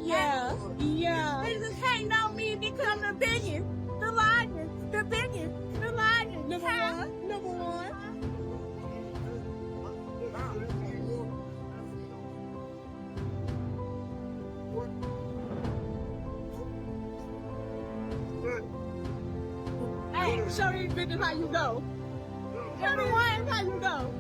Yeah, yeah. They just hating on me because I'm the biggest, the largest, the biggest, the largest. Number one, number one. Hey, show these bitches how you go. Show me one how you go.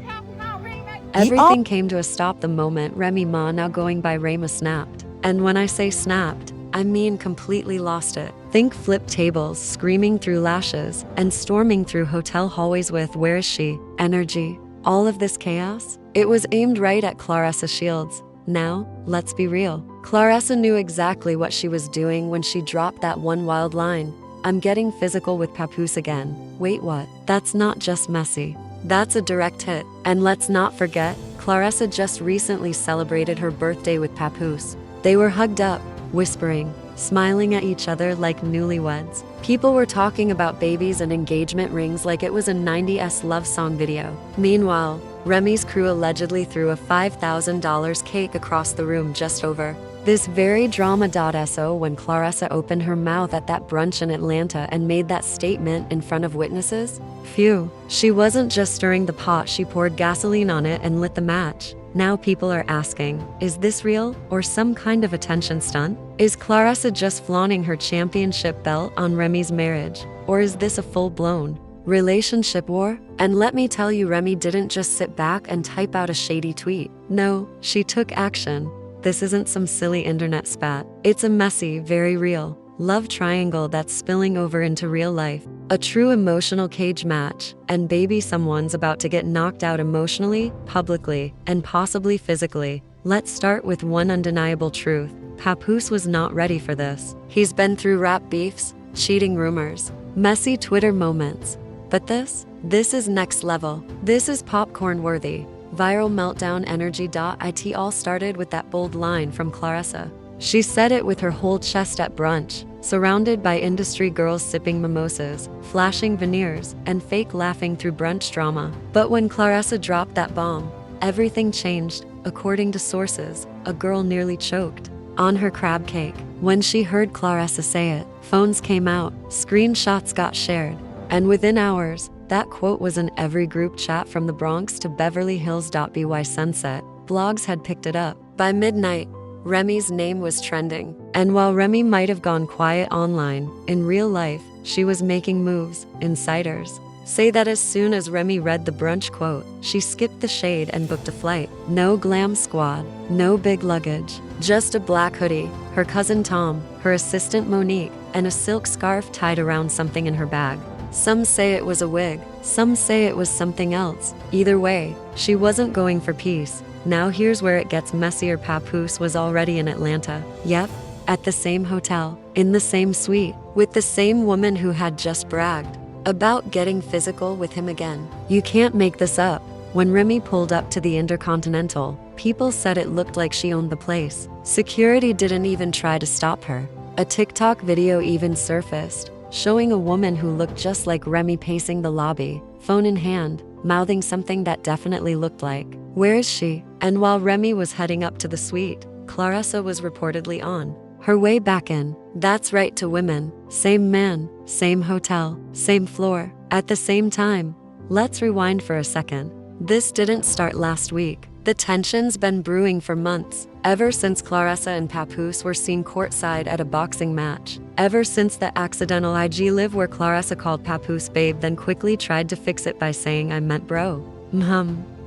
Everything came to a stop the moment Remy Ma, now going by Remy, snapped. And when I say snapped, I mean completely lost it. Think flip tables, screaming through lashes, and storming through hotel hallways with "where is she?" energy. All of this chaos? It was aimed right at Claressa Shields. Now, let's be real. Claressa knew exactly what she was doing when she dropped that one wild line. "I'm getting physical with Papoose again." Wait, what? That's not just messy. That's a direct hit. And let's not forget, Claressa just recently celebrated her birthday with Papoose. They were hugged up, whispering, smiling at each other like newlyweds. People were talking about babies and engagement rings like it was a 90s love song video. Meanwhile, Remy's crew allegedly threw a $5,000 cake across the room just over this very drama.so when Claressa opened her mouth at that brunch in Atlanta and made that statement in front of witnesses. Phew, she wasn't just stirring the pot, she poured gasoline on it and lit the match. Now people are asking, is this real or some kind of attention stunt? Is Claressa just flaunting her championship belt on Remy's marriage? Or is this a full-blown relationship war? And let me tell you, Remy didn't just sit back and type out a shady tweet. No, she took action. This isn't some silly internet spat. It's a messy, very real love triangle that's spilling over into real life. A true emotional cage match. And baby, someone's about to get knocked out emotionally, publicly, and possibly physically. Let's start with one undeniable truth. Papoose was not ready for this. He's been through rap beefs, cheating rumors, messy Twitter moments. But this is next level. This is popcorn worthy. Viral meltdown energy. It all started with that bold line from Claressa. She said it with her whole chest at brunch, surrounded by industry girls sipping mimosas, flashing veneers, and fake laughing through brunch drama. But when Claressa dropped that bomb, everything changed. According to sources, a girl nearly choked on her crab cake. When she heard Claressa say it, phones came out, screenshots got shared, and within hours, that quote was in every group chat from the Bronx to Beverly Hills. By sunset, blogs had picked it up. By midnight, Remy's name was trending. And while Remy might have gone quiet online, in real life, she was making moves. Insiders say that as soon as Remy read the brunch quote, she skipped the shade and booked a flight. No glam squad, no big luggage, just a black hoodie, her cousin Tom, her assistant Monique, and a silk scarf tied around something in her bag. Some say it was a wig, some say it was something else. Either way, she wasn't going for peace. Now here's where it gets messier. Papoose was already in Atlanta. Yep, at the same hotel, in the same suite, with the same woman who had just bragged about getting physical with him again. You can't make this up. When Remy pulled up to the Intercontinental, people said it looked like she owned the place. Security didn't even try to stop her. A TikTok video even surfaced, showing a woman who looked just like Remy pacing the lobby, phone in hand, mouthing something that definitely looked like, "Where is she?" And while Remy was heading up to the suite, Claressa was reportedly on her way back in. That's right, to women. Same man, same hotel, same floor, at the same time. Let's rewind for a second. This didn't start last week. The tension's been brewing for months, ever since Claressa and Papoose were seen courtside at a boxing match. Ever since the accidental IG live where Claressa called Papoose babe, then quickly tried to fix it by saying, "I meant bro."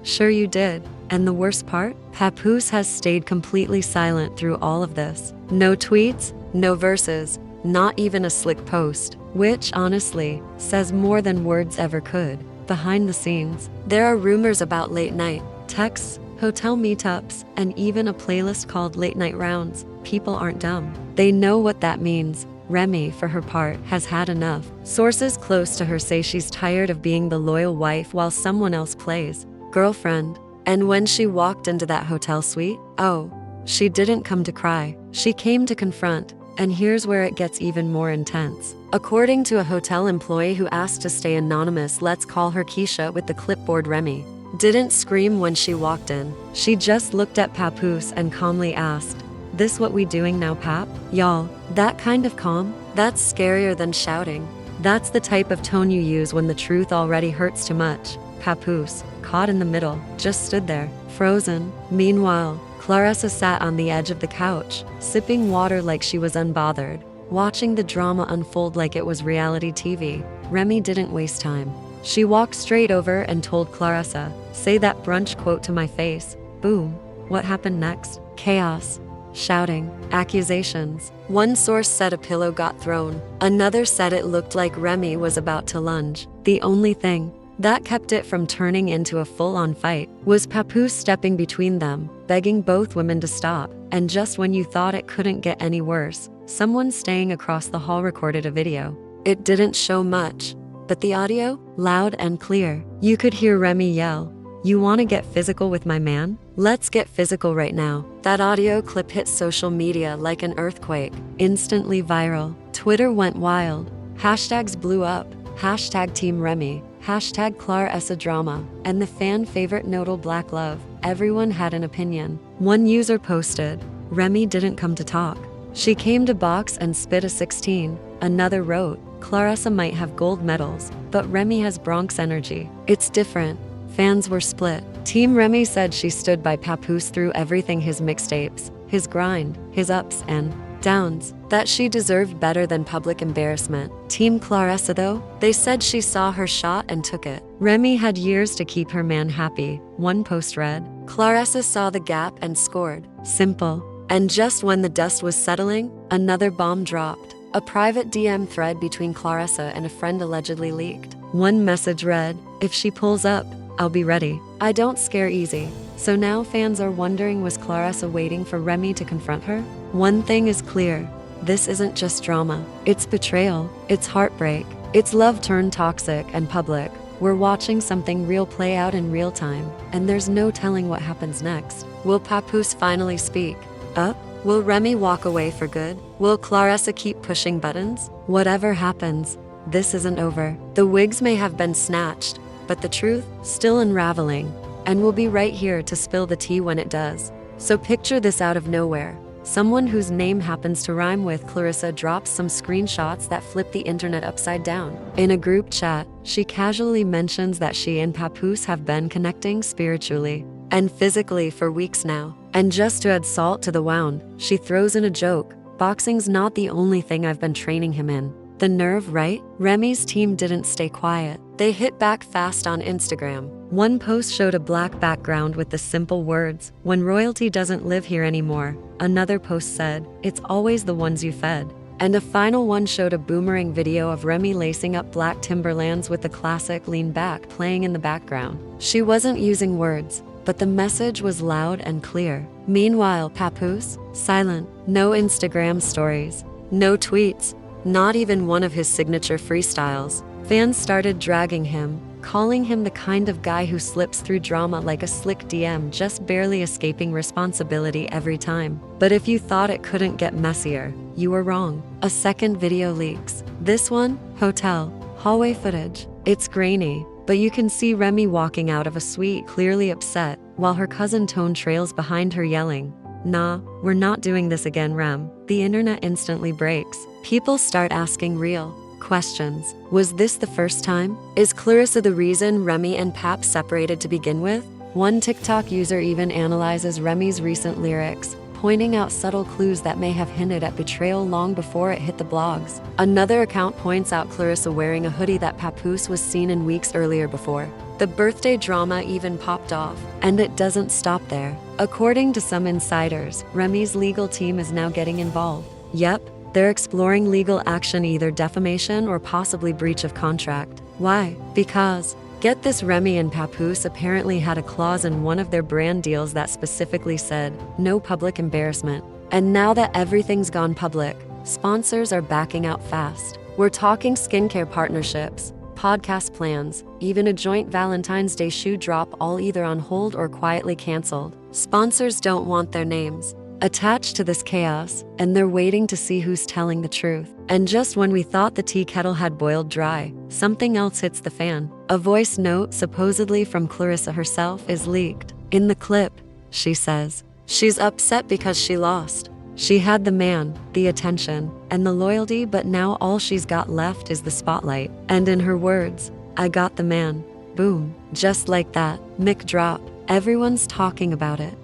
Sure you did. And the worst part? Papoose has stayed completely silent through all of this. No tweets, no verses, not even a slick post, which honestly says more than words ever could. Behind the scenes, there are rumors about late night texts, hotel meetups, and even a playlist called Late Night Rounds. People aren't dumb. They know what that means. Remy, for her part, has had enough. Sources close to her say she's tired of being the loyal wife while someone else plays girlfriend. And when she walked into that hotel suite, oh, she didn't come to cry. She came to confront. And here's where it gets even more intense. According to a hotel employee who asked to stay anonymous, let's call her Keisha with the clipboard, Remy didn't scream when she walked in. She just looked at Papoose and calmly asked, "This what we doing now, Pap?" Y'all, that kind of calm, that's scarier than shouting. That's the type of tone you use when the truth already hurts too much. Papoose, caught in the middle, just stood there, frozen. Meanwhile, Claressa sat on the edge of the couch, sipping water like she was unbothered, watching the drama unfold like it was reality TV. Remy didn't waste time. She walked straight over and told Claressa, "Say that brunch quote to my face." Boom. What happened next? Chaos. Shouting. Accusations. One source said a pillow got thrown. Another said it looked like Remy was about to lunge. The only thing that kept it from turning into a full-on fight was Papoose stepping between them, begging both women to stop. And just when you thought it couldn't get any worse, someone staying across the hall recorded a video. It didn't show much, but the audio, loud and clear. You could hear Remy yell, "You want to get physical with my man? Let's get physical right now." That audio clip hit social media like an earthquake, instantly viral. Twitter went wild. Hashtags blew up. Hashtag Team Remy. Hashtag Claressa Drama. And the fan favorite nodal Black Love. Everyone had an opinion. One user posted, "Remy didn't come to talk. She came to box and spit a 16. Another wrote, "Claressa might have gold medals, but Remy has Bronx energy. It's different." Fans were split. Team Remy said she stood by Papoose through everything, his mixtapes, his grind, his ups and downs, that she deserved better than public embarrassment. Team Claressa though, they said she saw her shot and took it. Remy had years to keep her man happy. One post read, "Claressa saw the gap and scored. Simple." And just when the dust was settling, another bomb dropped. A private DM thread between Claressa and a friend allegedly leaked. One message read, "If she pulls up, I'll be ready. I don't scare easy." So now fans are wondering, was Claressa waiting for Remy to confront her? One thing is clear. This isn't just drama. It's betrayal. It's heartbreak. It's love turned toxic and public. We're watching something real play out in real time, and there's no telling what happens next. Will Papoose finally speak up? Will Remy walk away for good? Will Claressa keep pushing buttons? Whatever happens, this isn't over. The wigs may have been snatched, but the truth, still unraveling. And we'll be right here to spill the tea when it does. So picture this out of nowhere. Someone whose name happens to rhyme with Claressa drops some screenshots that flip the internet upside down. In a group chat, she casually mentions that she and Papoose have been connecting spiritually and physically for weeks now. And just to add salt to the wound, she throws in a joke. "Boxing's not the only thing I've been training him in." The nerve, right? Remy's team didn't stay quiet. They hit back fast on Instagram. One post showed a black background with the simple words, "When royalty doesn't live here anymore." Another post said, "It's always the ones you fed." And a final one showed a boomerang video of Remy lacing up black Timberlands with the classic "Lean Back" playing in the background. She wasn't using words, but the message was loud and clear. Meanwhile, Papoose, silent. No Instagram stories. No tweets. Not even one of his signature freestyles. Fans started dragging him, calling him the kind of guy who slips through drama like a slick DM, just barely escaping responsibility every time. But if you thought it couldn't get messier, you were wrong. A second video leaks. This one, hotel, hallway footage. It's grainy, but you can see Remy walking out of a suite clearly upset, while her cousin Tone trails behind her yelling, "Nah, we're not doing this again, Rem." The internet instantly breaks. People start asking real questions. Was this the first time? Is Claressa the reason Remy and Pap separated to begin with? One TikTok user even analyzes Remy's recent lyrics, pointing out subtle clues that may have hinted at betrayal long before it hit the blogs. Another account points out Claressa wearing a hoodie that Papoose was seen in weeks earlier before. The birthday drama even popped off, and it doesn't stop there. According to some insiders, Remy's legal team is now getting involved. Yep, they're exploring legal action, either defamation or possibly breach of contract. Why? Because, get this, Remy and Papoose apparently had a clause in one of their brand deals that specifically said, no public embarrassment. And now that everything's gone public, sponsors are backing out fast. We're talking skincare partnerships, podcast plans, even a joint Valentine's Day shoe drop, all either on hold or quietly canceled. Sponsors don't want their names attached to this chaos, and they're waiting to see who's telling the truth. And just when we thought the tea kettle had boiled dry, something else hits the fan. A voice note supposedly from Claressa herself is leaked. In the clip, she says, she's upset because she lost. She had the man, the attention, and the loyalty, but now all she's got left is the spotlight. And in her words, I got the man. Boom. Just like that, mic drop. Everyone's talking about it.